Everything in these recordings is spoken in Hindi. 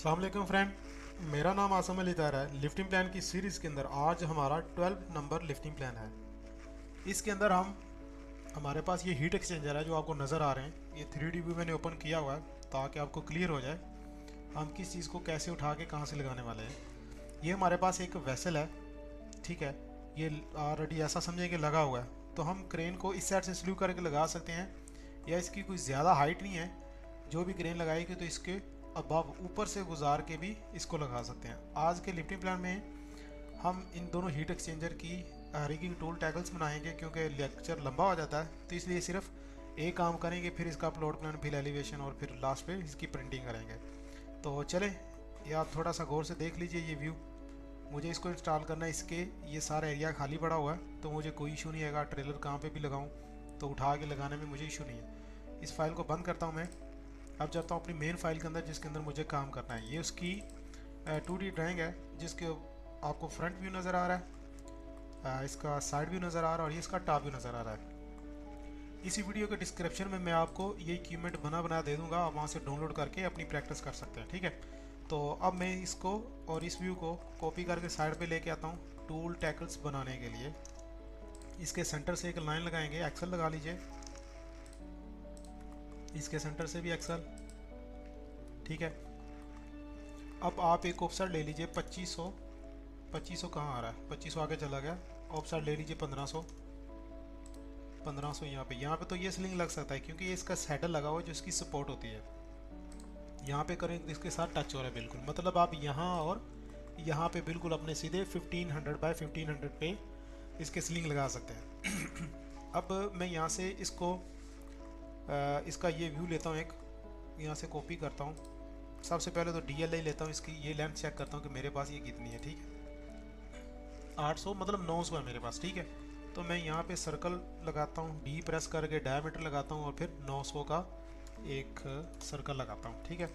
अस्सलाम वालेकुम फ्रेंड, मेरा नाम आसम अली तारा है। लिफ्टिंग प्लान की सीरीज़ के अंदर आज हमारा 12 नंबर लिफ्टिंग प्लान है। इसके अंदर हमारे पास ये हीट एक्सचेंजर है जो आपको नज़र आ रहे हैं। ये 3D व्यू मैंने ओपन किया हुआ है ताकि आपको क्लियर हो जाए हम किस चीज़ को कैसे उठा के कहाँ से लगाने वाले हैं। ये हमारे पास एक वेसल है, ठीक है। ये ऑलरेडी ऐसा समझें कि लगा हुआ है, तो हम क्रेन को इस साइड से स्लू करके लगा सकते हैं, या इसकी कोई ज़्यादा हाइट नहीं है। जो भी क्रेन लगाएगी तो इसके अबव ऊपर से गुजार के भी इसको लगा सकते हैं। आज के लिफ्टिंग प्लान में हम इन दोनों हीट एक्सचेंजर की रिगिंग टूल टैगल्स बनाएंगे, क्योंकि लेक्चर लंबा हो जाता है तो इसलिए सिर्फ एक काम करेंगे, फिर इसका अपलोड प्लान, फिर एलिवेशन और फिर लास्ट पे इसकी प्रिंटिंग करेंगे। तो चले, ये आप थोड़ा सा गौर से देख लीजिए ये व्यू। मुझे इसको इंस्टॉल करना है, इसके ये सारा एरिया खाली पड़ा हुआ है तो मुझे कोई इशू नहीं आएगा। ट्रेलर कहाँ पे भी लगाऊं तो उठा के लगाने में मुझे इशू नहीं है। इस फाइल को बंद करता हूँ मैं। अब जाता हूँ अपनी मेन फाइल के अंदर जिसके अंदर मुझे काम करना है। ये उसकी 2D ड्राइंग है जिसके आपको फ्रंट व्यू नज़र आ रहा है, इसका साइड व्यू नज़र आ रहा है और ये इसका टॉप व्यू नज़र आ रहा है। इसी वीडियो के डिस्क्रिप्शन में मैं आपको ये इक्विपमेंट बना दे दूँगा, आप वहाँ से डाउनलोड करके अपनी प्रैक्टिस कर सकते हैं, ठीक है। तो अब मैं इसको और इस व्यू को कॉपी करके साइड पे लेके आता हूँ टूल टैकल्स बनाने के लिए। इसके सेंटर से एक लाइन लगाएंगे, एक्सल लगा लीजिए। इसके सेंटर से भी एक्सल, ठीक है। अब आप एक ऑफसेट ले लीजिए 2500। 2500 कहाँ आ रहा है, 2500 आगे चला गया। ऑफसेट ले लीजिए 1500। 1500 यहाँ पे तो ये स्लिंग लग सकता है क्योंकि ये इसका सैडल लगा हुआ है जो इसकी सपोर्ट होती है। यहाँ पे करें इसके साथ टच हो रहा है बिल्कुल, मतलब आप यहाँ और यहाँ पे बिल्कुल अपने सीधे 1500 बाय 1500 पे इसके स्लिंग लगा सकते हैं। अब मैं यहाँ से इसको इसका ये व्यू लेता हूँ, एक यहाँ से कॉपी करता हूँ। सबसे पहले तो DLI लेता हूँ, इसकी ये लेंथ चेक करता हूँ कि मेरे पास ये कितनी है, ठीक है। 800 मतलब 900 है मेरे पास, ठीक है। तो मैं यहाँ पे सर्कल लगाता हूँ, D प्रेस करके डायमीटर लगाता हूँ और फिर 900 का एक सर्कल लगाता हूँ, ठीक है।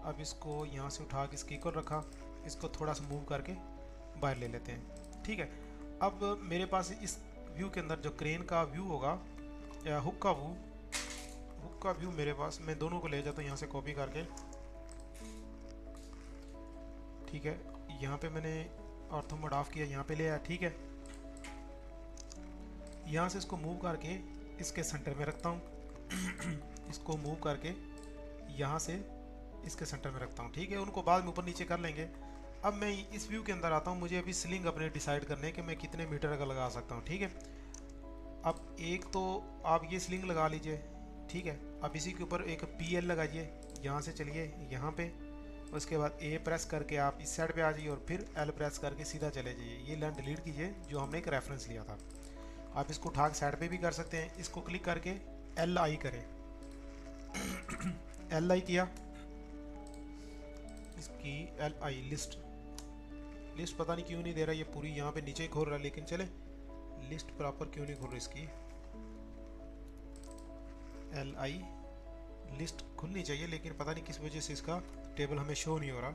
अब इसको यहाँ से उठा के इसकी इक्वल रखा, इसको थोड़ा सा मूव करके बाहर ले लेते हैं, ठीक है। अब मेरे पास इस व्यू के अंदर जो क्रेन का व्यू होगा या हुक का व्यू मेरे पास, मैं दोनों को ले जाता हूँ यहाँ से कॉपी करके, ठीक है। यहाँ पे मैंने ऑर्थो मोड ऑफ किया, यहाँ पे ले आया, ठीक है। यहाँ से इसको मूव करके इसके सेंटर में रखता हूँ। इसको मूव करके यहाँ से इसके सेंटर में रखता हूँ, ठीक है। उनको बाद में ऊपर नीचे कर लेंगे। अब मैं इस व्यू के अंदर आता हूँ, मुझे अभी स्लिंग अपने डिसाइड करने कि मैं कितने मीटर का लगा सकता हूँ, ठीक है। अब एक तो आप ये स्लिंग लगा लीजिए, ठीक है। अब इसी के ऊपर एक PL लगाइए, यहाँ से चलिए यहाँ पे, उसके बाद A प्रेस करके आप इस साइड पे आ जाइए और फिर L प्रेस करके सीधा चले जाइए। ये लाइन डिलीट कीजिए जो हमने एक रेफरेंस लिया था। आप इसको उठा के साइड पे भी कर सकते हैं। इसको क्लिक करके LI करें। LI किया, इसकी LI लिस्ट पता नहीं क्यों नहीं दे रहा, ये पूरी यहाँ पे नीचे ही खोल रहा है, लेकिन चले लिस्ट प्रॉपर क्यों नहीं खोल रही इसकी। LI लिस्ट खुलनी चाहिए लेकिन पता नहीं किस वजह से इसका टेबल हमें शो नहीं हो रहा।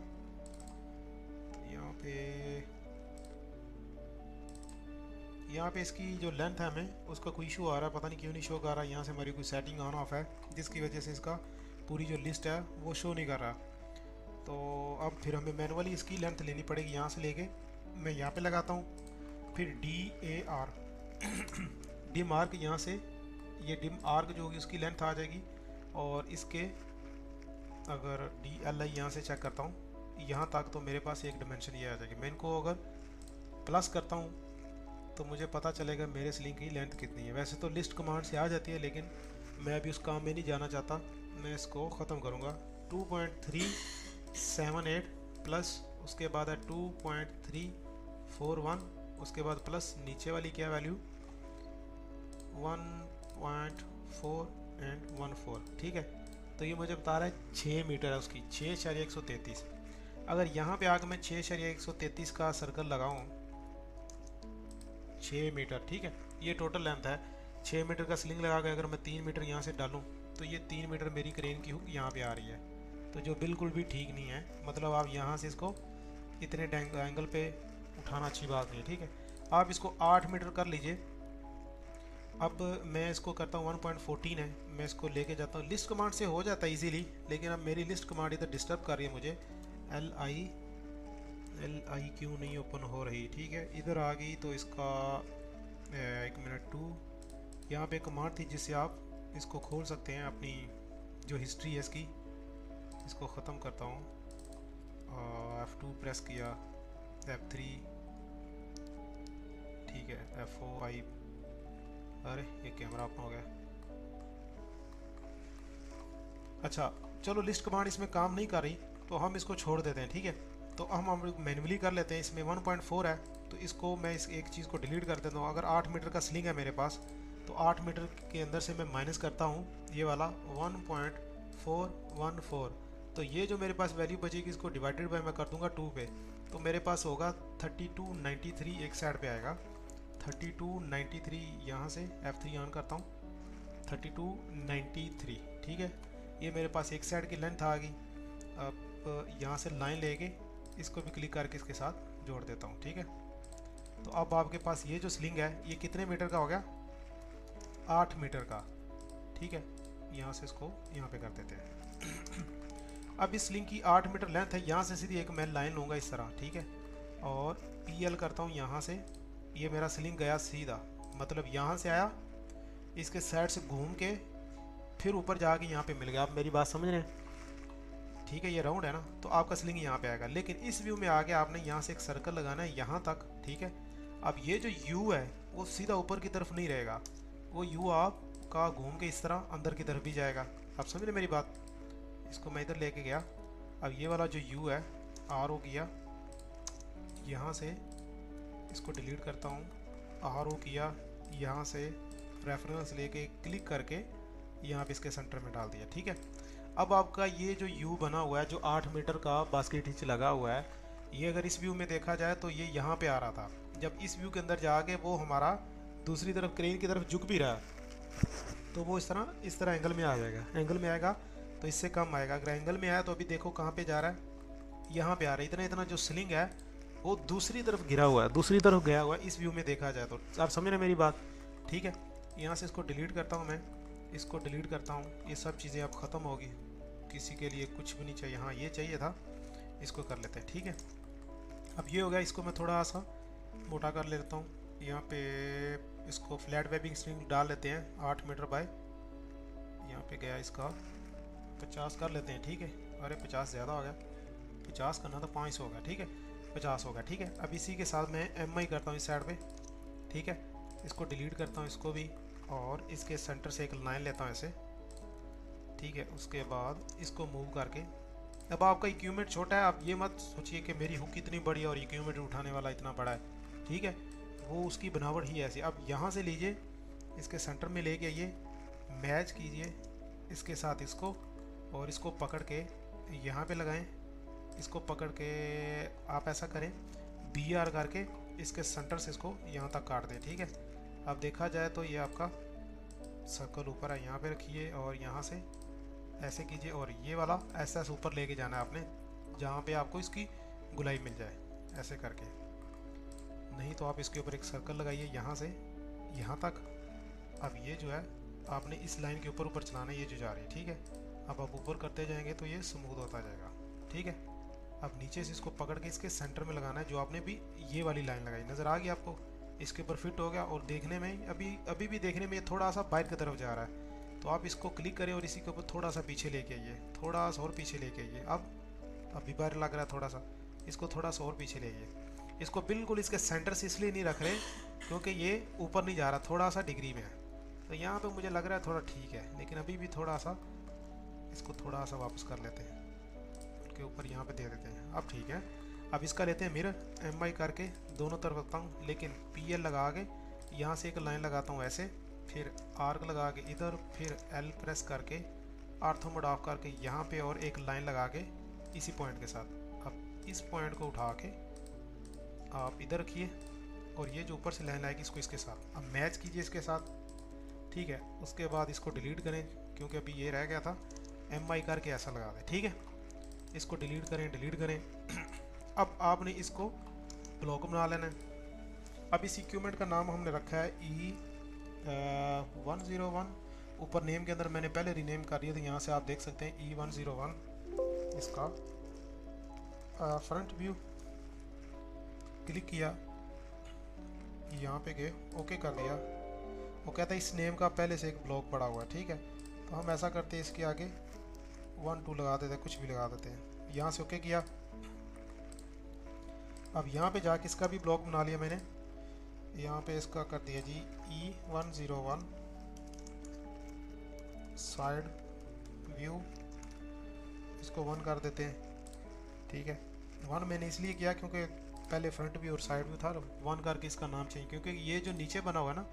यहाँ पे इसकी जो लेंथ है हमें उसका कोई इशू आ रहा है, पता नहीं क्यों नहीं शो कर रहा है। यहाँ से हमारी कोई सेटिंग ऑन ऑफ है जिसकी वजह से इसका पूरी जो लिस्ट है वो शो नहीं कर रहा। तो अब फिर हमें मैनुअली इसकी लेंथ लेनी पड़ेगी। यहाँ से लेके मैं यहाँ पे लगाता हूँ, फिर DAR डिम आर्क, यहाँ से ये डिम आर्क जो होगी उसकी लेंथ आ जाएगी। और इसके अगर DLI यहाँ से चेक करता हूँ यहाँ तक तो मेरे पास एक डिमेंशन ये आ जाएगी। मैं इनको अगर प्लस करता हूँ तो मुझे पता चलेगा मेरे स्लिंग की लेंथ कितनी है। वैसे तो लिस्ट कमांड से आ जाती है लेकिन मैं अभी उस काम में नहीं जाना चाहता, मैं इसको ख़त्म करूँगा। 2.378 प्लस उसके बाद है 2.341, उसके बाद प्लस नीचे वाली क्या वैल्यू 1.4 एंड 14, ठीक है। तो ये मुझे बता रहा है 6 मीटर है उसकी, 6.133। अगर यहाँ पे आकर मैं 6.133 का सर्कल लगाऊँ, 6 मीटर, ठीक है। ये टोटल लेंथ है। 6 मीटर का स्लिंग लगा के अगर मैं 3 मीटर यहाँ से डालूँ तो ये 3 मीटर मेरी क्रेन की हुक यहाँ पे आ रही है, तो जो बिल्कुल भी ठीक नहीं है। मतलब आप यहाँ से इसको इतने एंगल पे उठाना अच्छी बात नहीं है, ठीक है। आप इसको 8 मीटर कर लीजिए। अब मैं इसको करता हूँ 1.14 है, मैं इसको लेके जाता हूँ। लिस्ट कमांड से हो जाता है इजीली, लेकिन अब मेरी लिस्ट कमांड इधर डिस्टर्ब कर रही है मुझे। एल आई क्यों नहीं ओपन हो रही? ठीक है, इधर आ गई तो इसका 1 मिनट 2, यहाँ पे कमांड थी जिससे आप इसको खोल सकते हैं, अपनी जो हिस्ट्री है इसकी। इसको ख़त्म करता हूँ, F2 प्रेस किया, F3, ठीक है, F4 आई, अरे ये कैमरा ओपन हो गया। अच्छा चलो, लिस्ट कमांड इसमें काम नहीं कर रही तो हम इसको छोड़ देते हैं, ठीक है। तो हम मैन्युअली कर लेते हैं। इसमें 1.4 है तो इसको मैं इस एक चीज़ को डिलीट कर देता हूँ। अगर 8 मीटर का स्लिंग है मेरे पास तो 8 मीटर के अंदर से मैं माइनस करता हूँ ये वाला 1.414, तो ये जो मेरे पास वैल्यू बचेगी इसको डिवाइडेड बाय मैं कर दूंगा 2 पे, तो मेरे पास होगा 3293 एक साइड पे आएगा। 3293 यहाँ से F3 ऑन करता हूँ, 3293, ठीक है। ये मेरे पास एक साइड की लेंथ आ गई। अब यहाँ से लाइन लेके इसको भी क्लिक करके इसके साथ जोड़ देता हूँ, ठीक है। तो अब आपके पास ये जो स्लिंग है ये कितने मीटर का हो गया? 8 मीटर का, ठीक है। यहाँ से इसको यहाँ पे कर देते हैं। अब इस स्लिंग की 8 मीटर लेंथ है, यहाँ से सीधी एक मैं लाइन लूँगा इस तरह, ठीक है, और PL करता हूँ यहाँ से। ये मेरा स्लिंग गया सीधा, मतलब यहाँ से आया, इसके साइड से घूम के फिर ऊपर जाके यहाँ पे मिल गया। आप मेरी बात समझ रहे हैं? ठीक है, ये राउंड है ना, तो आपका स्लिंग यहाँ पे आएगा। लेकिन इस व्यू में आके आपने यहाँ से एक सर्कल लगाना है यहाँ तक, ठीक है। अब ये जो U है वो सीधा ऊपर की तरफ नहीं रहेगा, वो U आपका घूम के इस तरह अंदर की तरफ भी जाएगा। आप समझ रहे मेरी बात? इसको मैं इधर लेके गया, अब ये वाला जो U है RO किया, यहाँ से इसको डिलीट करता हूँ, RO किया, यहाँ से रेफरेंस लेके क्लिक करके यहाँ पे इसके सेंटर में डाल दिया, ठीक है। अब आपका ये जो U बना हुआ है, जो 8 मीटर का बास्केट हिच लगा हुआ है, ये अगर इस व्यू में देखा जाए तो ये यहाँ पे आ रहा था। जब इस व्यू के अंदर जाके वो हमारा दूसरी तरफ क्रेन की तरफ झुक भी रहा है तो वो इस तरह एंगल में आ जाएगा। एंगल में आएगा तो इससे कम आएगा। अगर एंगल में आया तो अभी देखो कहाँ पे जा रहा है, यहाँ पे आ रहा है। इतना इतना जो स्लिंग है वो दूसरी तरफ गिरा हुआ है, दूसरी तरफ गया हुआ है इस व्यू में देखा जाए तो। आप समझ रहे मेरी बात? ठीक है, यहाँ से इसको डिलीट करता हूँ मैं, इसको डिलीट करता हूँ। ये सब चीज़ें अब ख़त्म होगी, किसी के लिए कुछ भी नहीं चाहिए। हाँ ये चाहिए था, इसको कर लेते हैं, ठीक है। अब ये हो गया, इसको मैं थोड़ा सा मोटा कर लेता हूँ। यहाँ पे इसको फ्लैट वेबिंग स्ट्रिंग डाल लेते हैं 8 मीटर बाय, यहाँ पे गया इसका 50 कर लेते हैं, ठीक है। अरे 50 ज़्यादा हो गया, 50 करना तो 500 होगा, ठीक है, 50 होगा, ठीक है। अब इसी के साथ मैं MI करता हूँ इस साइड पे, ठीक है। इसको डिलीट करता हूँ इसको भी, और इसके सेंटर से एक लाइन लेता हूँ ऐसे, ठीक है। उसके बाद इसको मूव करके, अब आपका इक्विपमेंट छोटा है, आप ये मत सोचिए कि मेरी हुक इतनी बड़ी है और इक्विपमेंट उठाने वाला इतना बड़ा है, ठीक है। वो उसकी बनावट ही ऐसी। अब यहाँ से लीजिए, इसके सेंटर में लेके आइए, मैच कीजिए इसके साथ इसको, और इसको पकड़ के यहाँ पे लगाएं। इसको पकड़ के आप ऐसा करें, BR करके इसके सेंटर से इसको यहाँ तक काट दें, ठीक है। अब देखा जाए तो ये आपका सर्कल ऊपर है, यहाँ पे रखिए और यहाँ से ऐसे कीजिए, और ये वाला ऐसा ऊपर लेके जाना है आपने, जहाँ पे आपको इसकी गुलाई मिल जाए, ऐसे करके। नहीं तो आप इसके ऊपर एक सर्कल लगाइए यहाँ से यहाँ तक। अब ये जो है आपने इस लाइन के ऊपर चलाना है, ये जो जा रही है, ठीक है। अब आप ऊपर करते जाएंगे तो ये स्मूथ होता जाएगा, ठीक है। अब नीचे से इसको पकड़ के इसके सेंटर में लगाना है, जो आपने भी ये वाली लाइन लगाई, नज़र आ गई आपको? इसके ऊपर फिट हो गया, और देखने में अभी भी देखने में ये थोड़ा सा बाहर की तरफ जा रहा है, तो आप इसको क्लिक करें और इसी के ऊपर थोड़ा सा पीछे लेके आइए, थोड़ा सा और पीछे लेके आइए। अब अभी बाहर लग रहा है थोड़ा सा, इसको थोड़ा सा और पीछे ले आइए। इसको बिल्कुल इसके सेंटर से इसलिए नहीं रख रहे क्योंकि ये ऊपर नहीं जा रहा, थोड़ा सा डिग्री में है, तो यहाँ पे मुझे लग रहा है थोड़ा ठीक है, लेकिन अभी भी थोड़ा सा इसको थोड़ा सा वापस कर लेते हैं, उसके ऊपर यहाँ पे दे देते हैं। अब ठीक है, अब इसका लेते हैं मिरर, MI करके दोनों तरफ रखता हूँ, लेकिन PL लगा के यहाँ से एक लाइन लगाता हूँ ऐसे, फिर आर्क लगा के इधर, फिर L प्रेस करके ऑर्थो मोड ऑफ करके यहाँ पे और एक लाइन लगा के इसी पॉइंट के साथ। अब इस पॉइंट को उठा के आप इधर रखिए, और ये जो ऊपर से लाइन आएगी इसको इसके साथ अब मैच कीजिए इसके साथ, ठीक है। उसके बाद इसको डिलीट करें क्योंकि अभी ये रह गया था, MI करके ऐसा लगा दें, ठीक है। इसको डिलीट करें अब आपने इसको ब्लॉक बना लेना है। अब इस इक्विपमेंट का नाम हमने रखा है E101। ऊपर नेम के अंदर मैंने पहले रीनेम कर दिया, तो यहाँ से आप देख सकते हैं E101 इसका फ्रंट व्यू क्लिक किया, यहाँ पे गए, ओके कर दिया। वो कहता है इस नेम का पहले से एक ब्लॉक पड़ा हुआ है, ठीक है। तो हम ऐसा करते हैं, इसके आगे 1 2 लगा देते हैं, कुछ भी लगा देते हैं। यहाँ से ओके किया। अब यहाँ पे जाके इसका भी ब्लॉक बना लिया मैंने। यहाँ पे इसका कर दिया जी E101 साइड व्यू, इसको 1 कर देते हैं, ठीक है। 1 मैंने इसलिए किया क्योंकि पहले फ्रंट व्यू और साइड व्यू था, 1 करके इसका नाम चाहिए, क्योंकि ये जो नीचे बना हुआ है ना,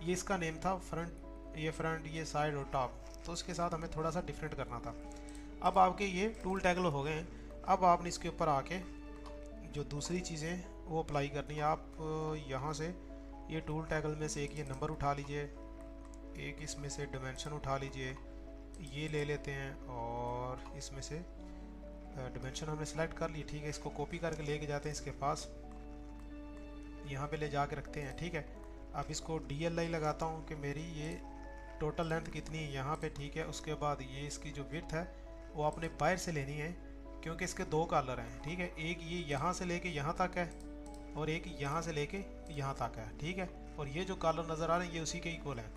ये इसका नेम था फ्रंट, ये साइड और टॉप, तो उसके साथ हमें थोड़ा सा डिफरेंट करना था। अब आपके ये टूल टैगल हो गए हैं। अब आपने इसके ऊपर आके जो दूसरी चीज़ें वो अप्लाई करनी है। आप यहाँ से ये टूल टैगल में से एक ये नंबर उठा लीजिए, एक इसमें से डिमेंशन उठा लीजिए, ये ले लेते हैं, और इसमें से डिमेंशन हमने सेलेक्ट कर ली, ठीक है। इसको कॉपी करके लेके जाते हैं इसके पास, यहाँ पे ले जाके रखते हैं, ठीक है। अब इसको DLI लगाता हूँ कि मेरी ये टोटल लेंथ कितनी है यहाँ पे, ठीक है। उसके बाद ये इसकी जो विड्थ है वो आपने बाहर से लेनी है, क्योंकि इसके 2 कॉलर हैं, ठीक है। एक ये यहाँ से लेके यहाँ तक है, और एक यहाँ से लेके यहाँ तक है, ठीक है। और ये जो कॉलर नज़र आ रहे हैं ये उसी के इक्वल हैं।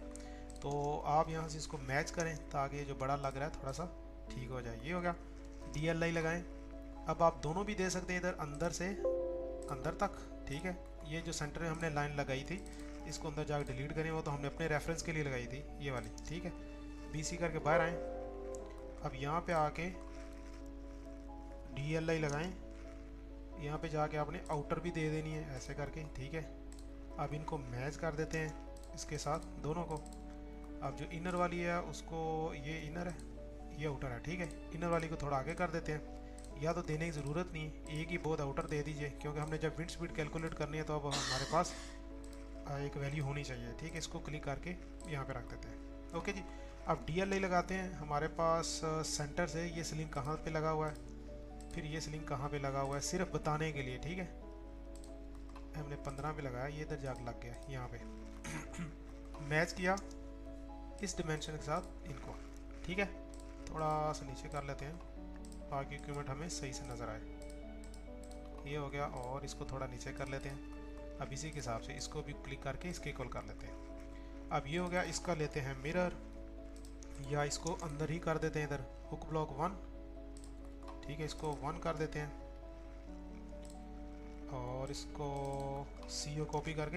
तो आप यहाँ से इसको मैच करें ताकि ये जो बड़ा लग रहा है थोड़ा सा ठीक हो जाए। ये हो गया। DLI लगाएं। अब आप दोनों भी दे सकते हैं, इधर अंदर से अंदर तक, ठीक है। ये जो सेंटर में हमने लाइन लगाई थी इसको अंदर जाकर डिलीट करें, वो तो हमने अपने रेफरेंस के लिए लगाई थी ये वाली, ठीक है। BC करके बाहर आएँ। अब यहाँ पे आके DLI लगाएं। यहाँ पे जाके आपने आउटर भी दे देनी है ऐसे करके, ठीक है। अब इनको मैच कर देते हैं इसके साथ दोनों को। अब जो इनर वाली है उसको, ये इनर है ये आउटर है, ठीक है। इनर वाली को थोड़ा आगे कर देते हैं, या तो देने की ज़रूरत नहीं, एक ही बहुत आउटर दे दीजिए, क्योंकि हमने जब विंड स्पीड कैलकुलेट करनी है तो अब हमारे पास एक वैल्यू होनी चाहिए, ठीक है। इसको क्लिक करके यहाँ पे रख देते हैं, ओके जी। अब DLI लगाते हैं। हमारे पास सेंटर से ये स्लिंग कहाँ पे लगा हुआ है, फिर ये स्लिंग कहाँ पे लगा हुआ है, सिर्फ बताने के लिए, ठीक है। हमने 15 पे लगाया, ये इधर जाकर लग गया यहाँ पे। मैच किया इस डिमेंशन के साथ इनको, ठीक है। थोड़ा सा नीचे कर लेते हैं ताकि इक्विपमेंट हमें सही से नज़र आए। ये हो गया, और इसको थोड़ा नीचे कर लेते हैं। अब इसी के हिसाब से इसको भी क्लिक करके इसके इक्वल कर लेते हैं। अब ये हो गया। इसका लेते हैं मिरर, या इसको अंदर ही कर देते हैं इधर, हुक ब्लॉक 1, ठीक है। इसको 1 कर देते हैं, और इसको CO कॉपी करके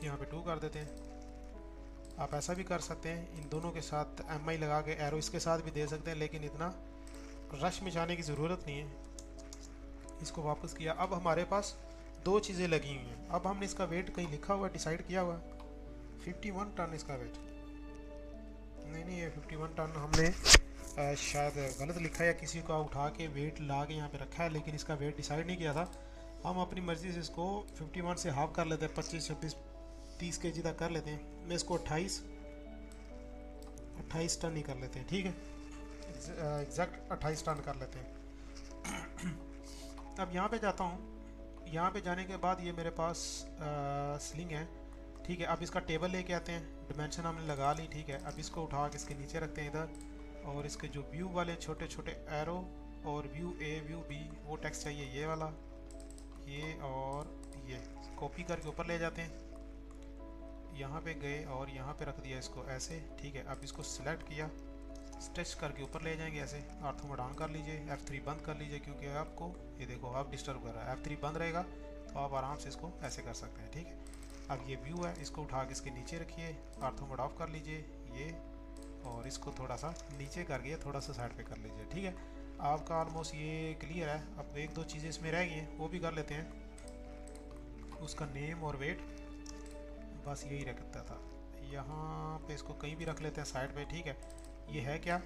यहाँ पे 2 कर देते हैं। आप ऐसा भी कर सकते हैं, इन दोनों के साथ MI लगा के एरो इसके साथ भी दे सकते हैं, लेकिन इतना रश में जाने की ज़रूरत नहीं है। इसको वापस किया। अब हमारे पास 2 चीज़ें लगी हुई हैं। अब हमने इसका वेट कहीं लिखा हुआ डिसाइड किया हुआ, 51 टन इसका वेट, नहीं ये 51 टन हमने शायद गलत लिखा है, या किसी को उठा के वेट ला के यहाँ पे रखा है, लेकिन इसका वेट डिसाइड नहीं किया था। हम अपनी मर्ज़ी से इसको 51 से हाफ कर लेते हैं, 25 26 30 kg तक कर लेते हैं। मैं इसको 28 टन ही कर लेते हैं, ठीक है। एग्जैक्ट 28 टन कर लेते हैं। अब यहाँ पे जाता हूँ। यहाँ पे जाने के बाद ये मेरे पास स्लिंग है, ठीक है। अब इसका टेबल लेके आते हैं, डिमेंशन हमने लगा ली, ठीक है। अब इसको उठा के इसके नीचे रखते हैं इधर, और इसके जो व्यू वाले छोटे छोटे एरो और व्यू A व्यू B वो टेक्स्ट चाहिए, ये वाला, ये और ये कॉपी करके ऊपर ले जाते हैं। यहाँ पे गए और यहाँ पे रख दिया इसको ऐसे, ठीक है। अब इसको सिलेक्ट किया, स्ट्रेच करके ऊपर ले जाएंगे ऐसे। ऑर्थो मोड ऑन कर लीजिए, F3 बंद कर लीजिए, क्योंकि आपको ये देखो आप डिस्टर्ब कर रहा है। F3 बंद रहेगा तो आप आराम से इसको ऐसे कर सकते हैं, ठीक है। अब ये व्यू है, इसको उठा के इसके नीचे रखिए, ऑर्थो मोड ऑफ कर लीजिए ये, और इसको थोड़ा सा नीचे करके थोड़ा सा साइड पे कर लीजिए, ठीक है। आपका ऑलमोस्ट ये क्लियर है। अब 1-2 चीज़ें इसमें रह गई हैं, वो भी कर लेते हैं। उसका नेम और वेट बस यही रखता था। यहाँ पे इसको कहीं भी रख लेते हैं साइड पे, ठीक है। ये है क्या,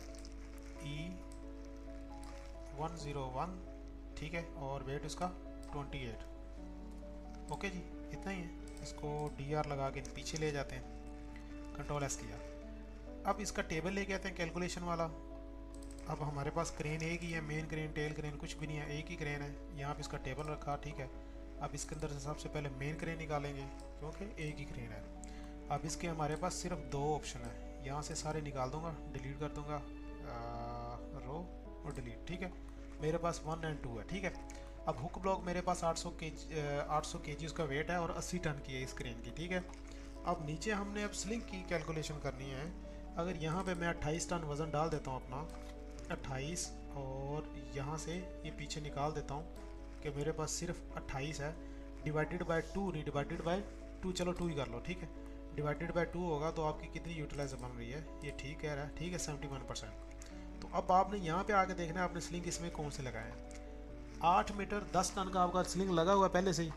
E101, ठीक है, और वेट उसका 28, ओके जी, इतना ही है। इसको DR लगा के पीछे ले जाते हैं, Ctrl S किया। अब इसका टेबल लेके आते हैं कैलकुलेशन वाला। अब हमारे पास क्रेन एक ही है, मेन क्रेन टेल क्रेन कुछ भी नहीं है, एक ही क्रेन है। यहाँ पे इसका टेबल रखा, ठीक है। अब इसके अंदर से सबसे पहले मेन क्रेन निकालेंगे, क्योंकि एक ही क्रेन है। अब इसके हमारे पास सिर्फ 2 ऑप्शन है, यहाँ से सारे निकाल दूंगा, डिलीट कर दूंगा, रो और डिलीट, ठीक है। मेरे पास 1 एंड 2 है, ठीक है। अब हुक ब्लॉक मेरे पास 800 केजी उसका वेट है और 80 टन की है इस क्रेन की, ठीक है। अब नीचे हमने अब स्लिंग की कैलकुलेशन करनी है। अगर यहाँ पे मैं 28 टन वज़न डाल देता हूँ अपना, 28, और यहाँ से ये पीछे निकाल देता हूँ कि मेरे पास सिर्फ 28 है, डिवाइडेड बाय 2, नहीं डिवाइडेड बाय 2, चलो 2 ही कर लो, ठीक है। डिवाइडेड बाय 2 होगा तो आपकी कितनी यूटिलाइज बन रही है, ये ठीक कह रहा है, ठीक है, 71%। तो अब आपने यहाँ पे आके देखना है आपने स्लिंग इसमें कौन से लगाए हैं। 8 मीटर 10 टन का आपका स्लिंग लगा हुआ है पहले से ही,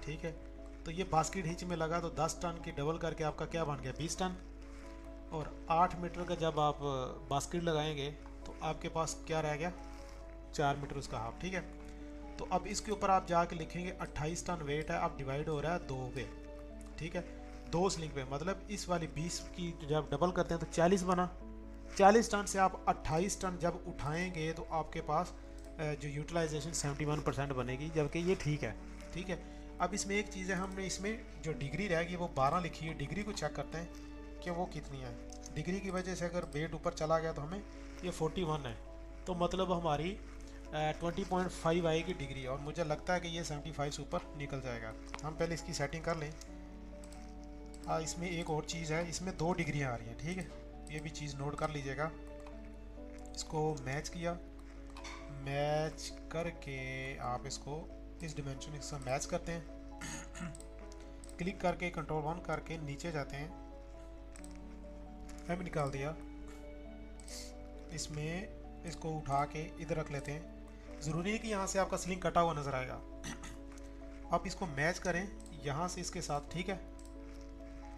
ठीक है। तो ये बास्केट हिच में लगा तो 10 टन की डबल करके आपका क्या बन गया, 20 टन। और 8 मीटर का जब आप बास्केट लगाएंगे तो आपके पास क्या रह गया, 4 मीटर उसका हाफ, ठीक है। तो अब इसके ऊपर आप जाके लिखेंगे 28 टन वेट है, अब डिवाइड हो रहा है 2 पे, ठीक है, 2 स्लिंग पे, मतलब इस वाली 20 की जब डबल करते हैं तो 40 बना। 40 टन से आप 28 टन जब उठाएंगे तो आपके पास जो यूटिलाइजेशन 71% बनेगी, जबकि ये ठीक है, ठीक है। अब इसमें एक चीज़ है, हमने इसमें जो डिग्री रहेगी वो 12 लिखी है, डिग्री को चेक करते हैं कि वो कितनी है। डिग्री की वजह से अगर वेट ऊपर चला गया तो हमें ये 41 है, तो मतलब हमारी 20.5 आएगी डिग्री, और मुझे लगता है कि ये 75 से ऊपर निकल जाएगा। हम पहले इसकी सेटिंग कर लें। इसमें एक और चीज़ है, इसमें 2 डिग्रियाँ आ रही हैं, ठीक है, ये भी चीज़ नोट कर लीजिएगा। इसको मैच किया, मैच करके आप इसको इस डिमेंशन से मैच करते हैं। क्लिक करके कंट्रोल 1 करके नीचे जाते हैं, एम निकाल दिया, इसमें इसको उठा के इधर रख लेते हैं। ज़रूरी है कि यहाँ से आपका स्लिंग कटा हुआ नज़र आएगा। आप इसको मैच करें यहाँ से इसके साथ, ठीक है,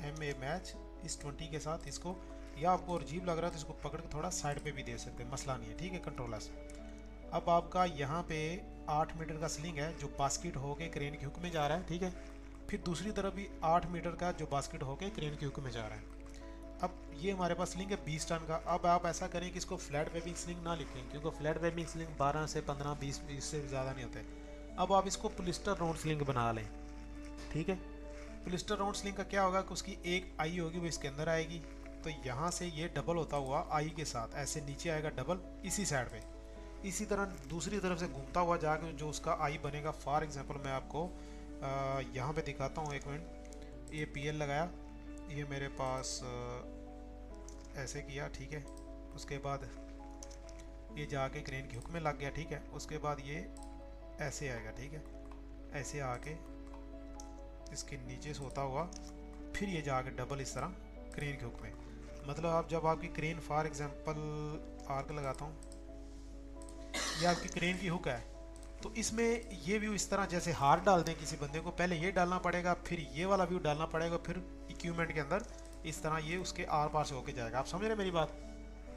एम ए मैच इस 20 के साथ इसको, या आपको अजीब लग रहा है तो इसको पकड़ के थोड़ा साइड पे भी दे सकते हैं, मसला नहीं है, ठीक है, कंट्रोल एस। अब आपका यहाँ पे 8 मीटर का स्लिंग है जो बास्केट होके क्रेन के हुक में जा रहा है, ठीक है। फिर दूसरी तरफ भी 8 मीटर का जो बास्केट होके क्रेन के हुक में जा रहा है। अब ये हमारे पास स्लिंग है 20 टन का। अब आप ऐसा करें कि इसको फ्लैट वेबिंग स्लिंग ना लिखें, क्योंकि फ्लैट वेबिंग स्लिंग 12 से 15, 20 से ज़्यादा नहीं होते। अब आप इसको पुलिस्टर राउंड स्लिंग बना लें, ठीक है। पुलिस्टर राउंड स्लिंग का क्या होगा कि उसकी एक आई होगी वो इसके अंदर आएगी, तो यहाँ से ये डबल होता हुआ आई के साथ ऐसे नीचे आएगा डबल इसी साइड पे, इसी तरह दूसरी तरफ से घूमता हुआ जाके जो उसका आई बनेगा। फॉर एग्जांपल मैं आपको यहाँ पे दिखाता हूँ, एक मिनट। ये पीएल लगाया, ये मेरे पास ऐसे किया, ठीक है। उसके बाद ये जाके क्रेन के हुक में लग गया, ठीक है। उसके बाद ये ऐसे आएगा, ठीक है, ऐसे आके इसके नीचे से होता हुआ फिर ये जाके डबल इस तरह क्रेन के हुक में। मतलब आप जब आपकी क्रेन फॉर एग्जांपल आर्क लगाता हूँ, ये आपकी क्रेन की हुक है, तो इसमें ये व्यू इस तरह जैसे हार डाल दें किसी बंदे को, पहले ये डालना पड़ेगा, फिर ये वाला व्यू डालना पड़ेगा, फिर इक्विपमेंट के अंदर इस तरह ये उसके आर पार से होके जाएगा। आप समझ रहे हैं मेरी बात,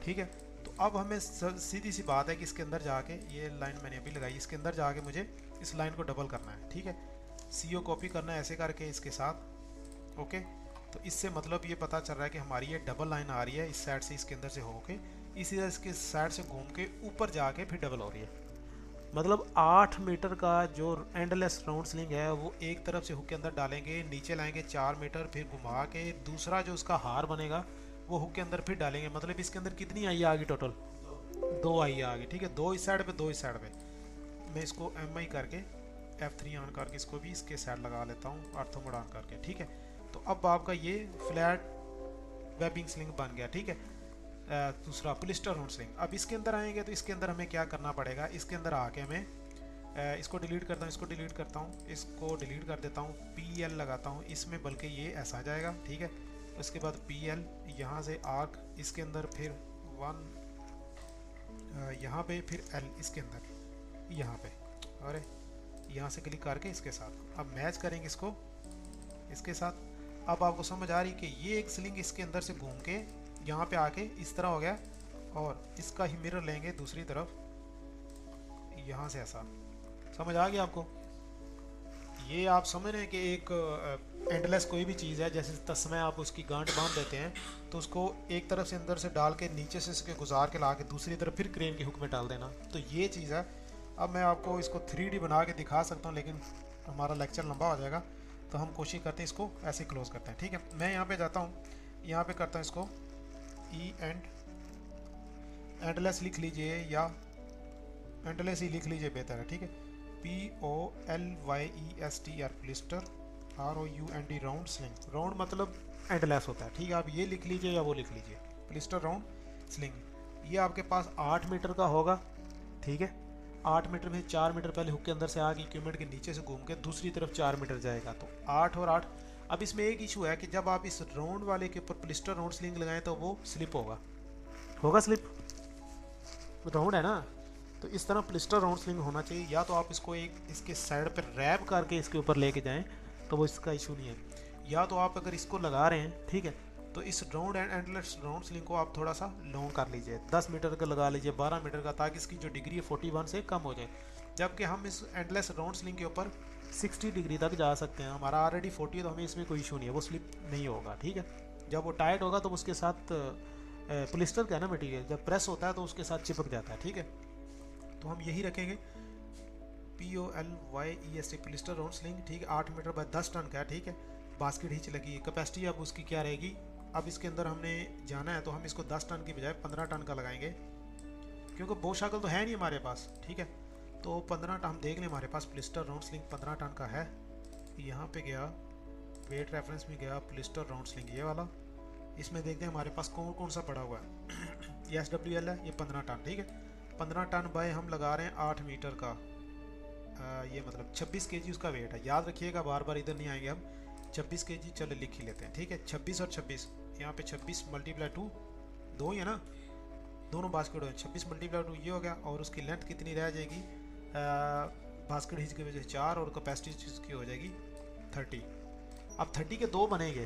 ठीक है। तो अब हमें सीधी सी बात है कि इसके अंदर जाके, ये लाइन मैंने अभी लगाई, इसके अंदर जाके मुझे इस लाइन को डबल करना है, ठीक है। CO कॉपी करना है ऐसे करके इसके साथ, ओके। तो इससे मतलब ये पता चल रहा है कि हमारी ये डबल लाइन आ रही है इस साइड से, इसके अंदर से होके इसी तरह इसके साइड से घूम के ऊपर जाके फिर डबल हो रही है। मतलब 8 मीटर का जो एंडलेस राउंड स्लिंग है वो एक तरफ से हुक के अंदर डालेंगे, नीचे लाएंगे 4 मीटर, फिर घुमा के दूसरा जो उसका हार बनेगा वो हुक के अंदर फिर डालेंगे। मतलब इसके अंदर कितनी आई आ गई टोटल, 2 आई आ गई, ठीक है। 2 इस साइड पे, 2 इस साइड पे। मैं इसको MI करके F3 ऑन करके इसको भी इसके साइड लगा लेता हूँ, ऑर्थो मोड ऑन करके, ठीक है। तो अब आपका ये फ्लैट वेबिंग स्लिंग बन गया, ठीक है। दूसरा पुलिस्टर राउंड स्लिंग। अब इसके अंदर आएंगे तो इसके अंदर हमें क्या करना पड़ेगा, इसके अंदर आके हमें इसको डिलीट करता हूँ, इसको डिलीट करता हूँ, इसको डिलीट कर देता हूँ, PL लगाता हूँ इसमें, बल्कि ये ऐसा आ जाएगा, ठीक है। उसके बाद PL यहाँ से आर्क इसके अंदर, फिर 1 यहाँ पे, फिर L इसके अंदर यहाँ पे, और यहाँ से क्लिक करके इसके साथ अब मैच करेंगे इसको इसके साथ। अब आपको समझ आ रही कि ये एक स्लिंग इसके अंदर से घूम के यहाँ पे आके इस तरह हो गया, और इसका ही मिरर लेंगे दूसरी तरफ यहाँ से, ऐसा समझ आ गया आपको। ये आप समझ रहे हैं कि एक एंडलेस कोई भी चीज़ है, जैसे तस्मे आप उसकी गांठ बांध देते हैं तो उसको एक तरफ से अंदर से डाल के नीचे से इसके गुजार के ला के दूसरी तरफ फिर क्रेन के हुक में डाल देना, तो ये चीज़ है। अब मैं आपको इसको 3D बना के दिखा सकता हूँ, लेकिन हमारा लेक्चर लंबा हो जाएगा, तो हम कोशिश करते हैं इसको ऐसे क्लोज करते हैं, ठीक है। मैं यहाँ पे जाता हूँ, यहाँ पे करता हूँ इसको एंडलेस लिख लीजिए, या एंडलेस ही लिख लीजिए, बेहतर है, ठीक है। POLYESTR प्लिस्टर, ROUND round sling. Round मतलब एंडलेस होता है, ठीक है। आप ये लिख लीजिए या वो लिख लीजिए, प्लिस्टर राउंड स्लिंग। ये आपके पास 8 मीटर का होगा, ठीक है। 8 मीटर में 4 मीटर पहले हुक के अंदर से आगे इक्विपमेंट के नीचे से घूम के दूसरी तरफ 4 मीटर जाएगा, तो 8 और 8। अब इसमें एक इशू है कि जब आप इस राउंड वाले के ऊपर प्लिस्टर राउंड स्लिंग लगाएं तो वो स्लिप होगा स्लिप, राउंड है ना। तो इस तरह प्लिस्टर राउंड स्लिंग होना चाहिए, या तो आप इसको एक इसके साइड पर रैप करके इसके ऊपर लेके जाएं तो वो इसका इशू नहीं है, या तो आप अगर इसको लगा रहे हैं, ठीक है, तो इस round and endless round sling को आप थोड़ा सा लॉन्ग कर लीजिए, 10 मीटर का लगा लीजिए, 12 मीटर का, ताकि इसकी जो डिग्री है 41 से कम हो जाए। जबकि हम इस एंडलेस राउंड स्लिंग के ऊपर 60 डिग्री तक जा सकते हैं, हमारा ऑलरेडी 40 है तो हमें इसमें कोई इशू नहीं है, वो स्लिप नहीं होगा, ठीक है। जब वो टाइट होगा तो उसके साथ पॉलिस्टर का है ना मटेरियल, जब प्रेस होता है तो उसके साथ चिपक जाता है, ठीक है। तो हम यही रखेंगे, POLYEST पॉलिस्टर राउंड स्लिंग, ठीक है। 8 मीटर बाय 10 टन का है, ठीक है। बास्केट हिच लगी है, कैपेसिटी अब उसकी क्या रहेगी, अब इसके अंदर हमने जाना है तो हम इसको 10 टन की बजाय 15 टन का लगाएंगे, क्योंकि बो शाकल तो है नहीं हमारे पास, ठीक है। तो 15 टन हम देख लें, हमारे पास पॉलिस्टर राउंड स्लिंग 15 टन का है। यहाँ पे गया वेट रेफरेंस में गया पॉलिस्टर राउंड स्लिंग ये वाला, इसमें देखते हैं हमारे पास कौन कौन सा पड़ा हुआ है। ये SWL है, ये 15 टन, ठीक है। 15 टन बाय हम लगा रहे हैं 8 मीटर का, ये मतलब 26 kg उसका वेट है, याद रखिएगा, बार बार इधर नहीं आएंगे हम। 26 kg चलो लिख ही लेते हैं, ठीक है। 26 और 26, यहाँ पे 26 मल्टीप्लाई 2, 2 ही है ना, दोनों बास्केट हो गए, 26 मल्टीप्लाई 2 ये हो गया, और उसकी लेंथ कितनी रह जाएगी, बास्केट हिच की वजह से 4 और कैपेसिटी इसकी हो जाएगी 30। अब 30 के 2 बनेंगे,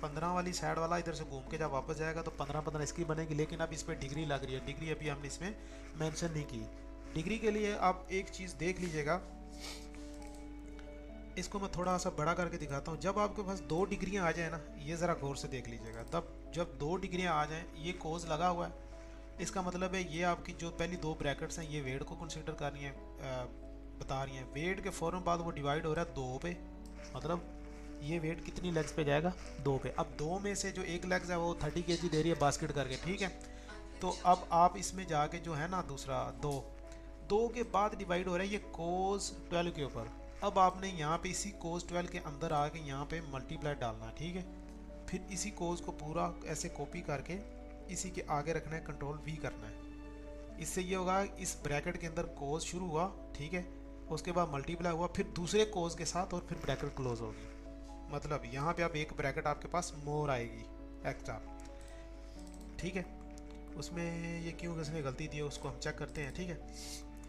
15 वाली साइड वाला इधर से घूम के जब वापस जाएगा तो 15 इसकी बनेगी, लेकिन अब इस पर डिग्री लग रही है, डिग्री अभी हमने इसमें मेंशन नहीं की। डिग्री के लिए आप एक चीज़ देख लीजिएगा, इसको मैं थोड़ा सा बड़ा करके दिखाता हूँ। जब आपके पास 2 डिग्रियाँ आ जाए ना, ये ज़रा गौर से देख लीजिएगा, तब जब 2 डिग्रियाँ आ जाएँ, ये कोज लगा हुआ है, इसका मतलब है ये आपकी जो पहली 2 ब्रैकेट्स हैं ये वेट को कंसिडर कर रही हैं, बता रही हैं। वेट के फ़ौरन बाद वो डिवाइड हो रहा है 2 पे, मतलब ये वेट कितनी लेग्स पे जाएगा, 2 पे। अब 2 में से जो एक लेग्स है वो 30 kg दे रही है बास्केट करके, ठीक है। तो अब आप इसमें जाके जो है ना दूसरा 2 के बाद डिवाइड हो रहा है ये कोस 12 के ऊपर। अब आपने यहाँ पे इसी कोस 12 के अंदर आके यहाँ पे मल्टीप्लाई डालना है, ठीक है। फिर इसी कोस को पूरा ऐसे कॉपी करके इसी के आगे रखना है, कंट्रोल V करना है। इससे ये होगा इस ब्रैकेट के अंदर कोस शुरू हुआ, ठीक है, उसके बाद मल्टीप्लाई हुआ, फिर दूसरे कोस के साथ, और फिर ब्रैकेट क्लोज होगी। मतलब यहाँ पे आप एक ब्रैकेट आपके पास मोर आएगी एक्स्ट्रा, ठीक है। उसमें ये क्यों किसने गलती दी है उसको हम चेक करते हैं, ठीक है।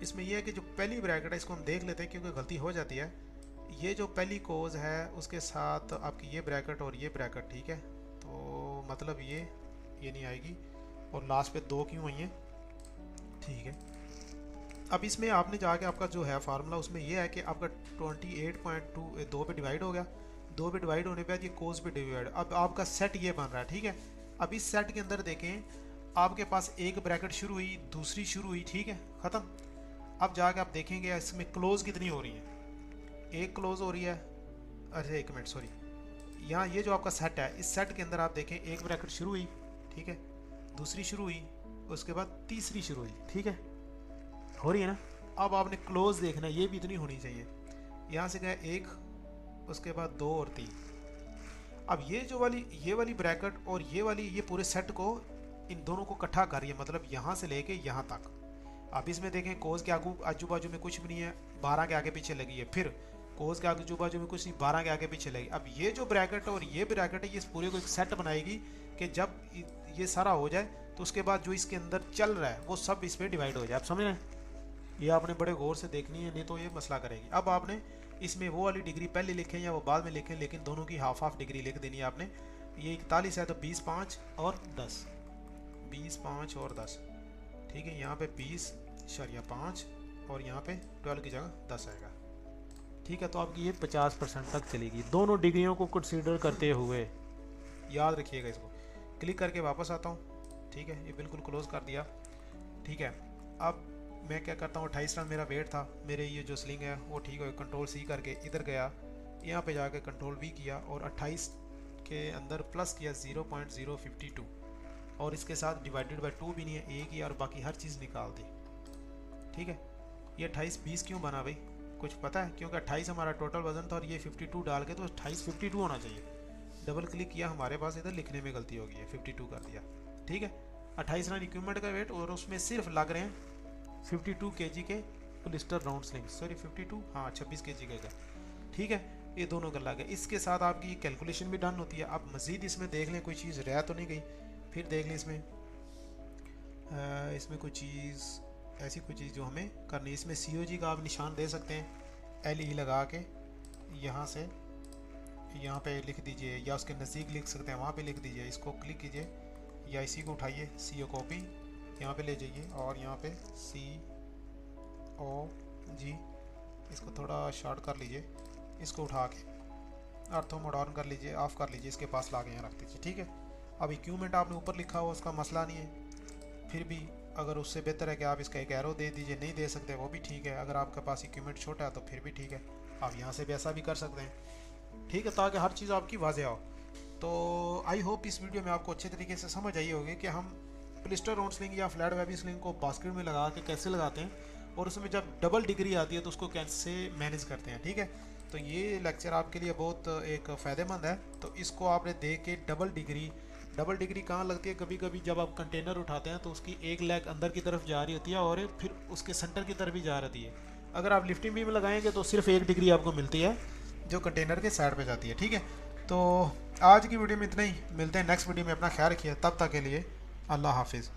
इसमें यह है कि जो पहली ब्रैकेट है इसको हम देख लेते हैं, क्योंकि गलती हो जाती है। ये जो पहली कोज है उसके साथ आपकी ये ब्रैकेट और ये ब्रैकेट, ठीक है, तो मतलब ये नहीं आएगी, और लास्ट पे 2 क्यों आई हैं, ठीक है। अब इसमें आपने जाके आपका जो है फार्मूला उसमें ये है कि आपका 28.2 2 पे डिवाइड हो गया, 2 पे डिवाइड होने पे ये कोस पे डिवाइड, अब आपका सेट ये बन रहा है, ठीक है। अब इस सेट के अंदर देखें, आपके पास एक ब्रैकेट शुरू हुई, दूसरी शुरू हुई, ठीक है, ख़त्म। अब जाके आप देखेंगे इसमें क्लोज कितनी हो रही है, एक क्लोज हो रही है, अरे 1 मिनट सॉरी, यहाँ ये जो आपका सेट है, इस सेट के अंदर आप देखें एक ब्रैकेट शुरू हुई, ठीक है, दूसरी शुरू हुई, उसके बाद तीसरी शुरू हुई, ठीक है, हो रही है ना। अब आपने क्लोज देखना है, ये भी इतनी होनी चाहिए, यहाँ से गया 1, उसके बाद 2 और 3। अब ये वाली ब्रैकेट और ये वाली, ये पूरे सेट को इन दोनों को इकट्ठा करिए, मतलब यहाँ से लेके यहाँ तक। अब इसमें देखें कोस के आजू बाजू में कुछ भी नहीं है, 12 के आगे पीछे लगी है, फिर कोस के आजू बाजू में कुछ नहीं, 12 के आगे पीछे लगी। अब ये जो ब्रैकेट और ये ब्रैकेट है, ये इस पूरे को एक सेट बनाएगी कि जब ये सारा हो जाए तो उसके बाद जो इसके अंदर चल रहा है वो सब इस पर डिवाइड हो जाए। आप समझ रहे हैं, ये आपने बड़े गौर से देखनी है, नहीं तो ये मसला करेगी। अब आपने इसमें वो वाली डिग्री पहले लिखें या वो बाद में लिखें, लेकिन दोनों की हाफ डिग्री लिख देनी है आपने। ये 41 है तो 20, 5 और 10, 20, 5 और 10, ठीक है। यहाँ पे 20.5 और यहाँ पे 12 की जगह 10 आएगा, ठीक है। तो आपकी ये 50% तक चलेगी, दोनों डिग्रियों को कंसीडर करते हुए, याद रखिएगा इसको। क्लिक करके वापस आता हूँ, ठीक है, ये बिल्कुल क्लोज कर दिया, ठीक है। अब मैं क्या करता हूँ, 28 टन मेरा वेट था, मेरे ये जो स्लिंग है वो ठीक है, कंट्रोल C करके इधर गया, यहाँ पे जाके कंट्रोल V किया और 28 के अंदर प्लस किया 0.052, और इसके साथ डिवाइडेड बाय 2 भी नहीं है, एक ही, और बाकी हर चीज़ निकाल दी। ठीक है। ये 28-20 क्यों बना भाई, कुछ पता है? क्योंकि 28 हमारा टोटल वजन था और ये 52 डाल के तो 28-52 होना चाहिए। डबल क्लिक किया, हमारे पास इधर लिखने में गलती हो गई है, 52 कर दिया। ठीक है, 28 रन इक्विपमेंट का वेट और उसमें सिर्फ लग रहे हैं 52 kg के पुलिस्टर राउंड स्लिंग, सॉरी 52, हाँ 26 kg का। ठीक है, ये दोनों का लग है। इसके साथ आपकी कैलकुलेशन भी डन होती है। आप मज़ीद इसमें देख लें कोई चीज़ रह तो नहीं गई, फिर देख लें इसमें कोई चीज़, ऐसी कोई चीज़ जो हमें करनी है। इसमें COG का आप निशान दे सकते हैं, LE लगा के यहाँ से यहाँ पे लिख दीजिए, या उसके नज़दीक लिख सकते हैं, वहाँ पे लिख दीजिए। इसको क्लिक कीजिए या इसी को उठाइए, CO कॉपी यहाँ पे ले जाइए और यहाँ पे COG, इसको थोड़ा शॉर्ट कर लीजिए, इसको उठा के अर्थो मोड ऑन कर लीजिए, ऑफ कर लीजिए, इसके पास ला के यहाँ रख दीजिए। ठीक है, अब इक्विपमेंट आपने ऊपर लिखा हुआ उसका मसला नहीं है, फिर भी अगर उससे बेहतर है कि आप इसका एक एरो दे दीजिए, नहीं दे सकते वो भी ठीक है। अगर आपके पास इक्विपमेंट छोटा है तो फिर भी ठीक है, आप यहाँ से भी ऐसा भी कर सकते हैं। ठीक है, ताकि हर चीज़ आपकी वाज़ेह हो। तो आई होप इस वीडियो में आपको अच्छे तरीके से समझ आई होगी कि हम प्लिस्टर राउंड स्लिंग या फ्लैट वेबी स्लिंग को बास्केट में लगा के कैसे लगाते हैं, और उसमें जब डबल डिग्री आती है तो उसको कैसे मैनेज करते हैं। ठीक है, तो ये लेक्चर आपके लिए बहुत एक फ़ायदेमंद है। तो इसको आपने देख के डबल डिग्री कहाँ लगती है, कभी कभी जब आप कंटेनर उठाते हैं तो उसकी एक लेग अंदर की तरफ जा रही होती है और फिर उसके सेंटर की तरफ भी जा रही है। अगर आप लिफ्टिंग बीम लगाएंगे तो सिर्फ 1 डिग्री आपको मिलती है जो कंटेनर के साइड पे जाती है। ठीक है, तो आज की वीडियो में इतना ही, मिलते हैं नेक्स्ट वीडियो में। अपना ख्याल रखिए, तब तक के लिए अल्लाह हाफिज़।